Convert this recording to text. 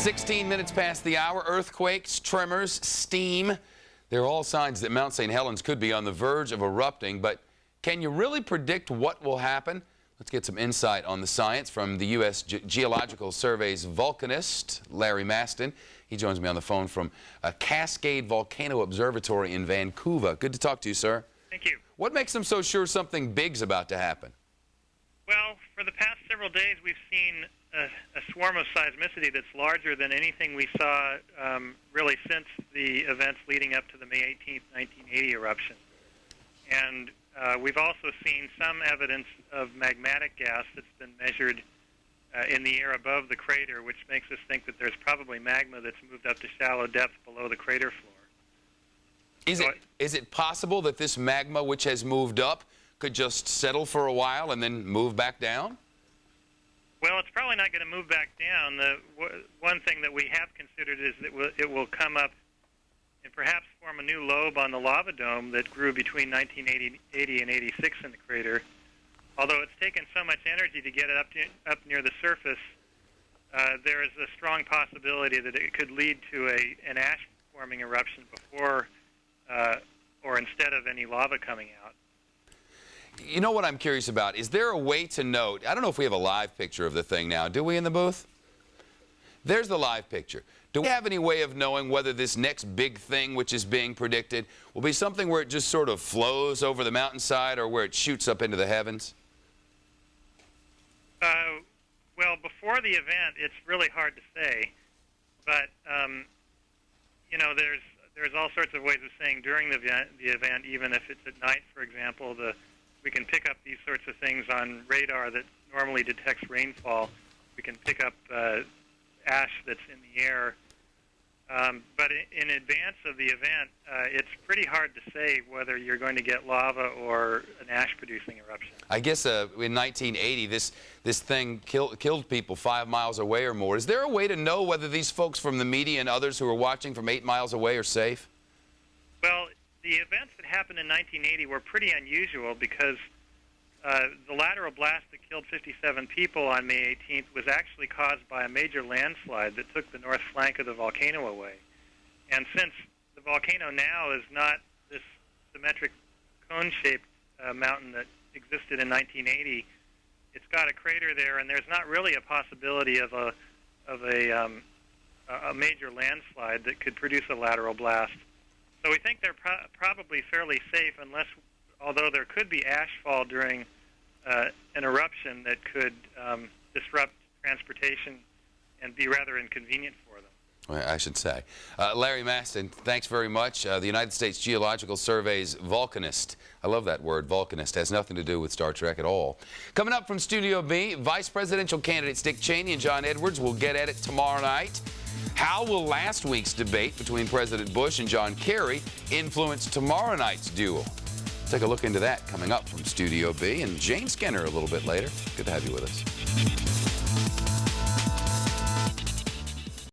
16 minutes past the hour. Earthquakes, tremors, steam. They're all signs that Mount St. Helens could be on the verge of erupting. But can you really predict what will happen? Let's get some insight on the science from the U.S. Geological Survey's volcanist, Larry Maston. He joins me on the phone from Cascade Volcano Observatory in Vancouver. Good to talk to you, sir. Thank you. What makes them so sure something big's about to happen? Well, for the past several days, we've seen a swarm of seismicity that's larger than anything we saw really since the events leading up to the May 18th, 1980 eruption. And we've also seen some evidence of magmatic gas that's been measured in the air above the crater, which makes us think that there's probably magma that's moved up to shallow depth below the crater floor. Is it possible that this magma, which has moved up, could just settle for a while and then move back down? Well, it's probably not going to move back down. The one thing that we have considered is that it will come up and perhaps form a new lobe on the lava dome that grew between 1980 and 86 in the crater. Although it's taken so much energy to get it up near the surface, there is a strong possibility that it could lead to an ash-forming eruption before or instead of any lava coming out. You know what I'm curious about? Is there a way to note, I don't know if we have a live picture of the thing now. Do we in the booth? There's the live picture. Do we have any way of knowing whether this next big thing which is being predicted will be something where it just sort of flows over the mountainside or where it shoots up into the heavens? Well, before the event, it's really hard to say. But, you know, there's all sorts of ways of saying during the event, even if it's at night, for example, we can pick up these sorts of things on radar that normally detects rainfall. We can pick up ash that's in the air. But in advance of the event, it's pretty hard to say whether you're going to get lava or an ash-producing eruption. I guess in 1980, this thing killed people 5 miles away or more. Is there a way to know whether these folks from the media and others who are watching from 8 miles away are safe? Well, the events that happened in 1980 were pretty unusual because the lateral blast that killed 57 people on May 18th was actually caused by a major landslide that took the north flank of the volcano away. And since the volcano now is not this symmetric cone-shaped mountain that existed in 1980, it's got a crater there, and there's not really a possibility of a major landslide that could produce a lateral blast. So we think they're probably fairly safe, although there could be ash fall during an eruption that could disrupt transportation and be rather inconvenient for them. Well, I should say. Larry Maston, thanks very much. The United States Geological Survey's volcanist. I love that word, volcanist. Has nothing to do with Star Trek at all. Coming up from Studio B, Vice Presidential candidates Dick Cheney and John Edwards will get at it tomorrow night. How will last week's debate between President Bush and John Kerry influence tomorrow night's duel? Take a look into that coming up from Studio B, and Jane Skinner a little bit later. Good to have you with us.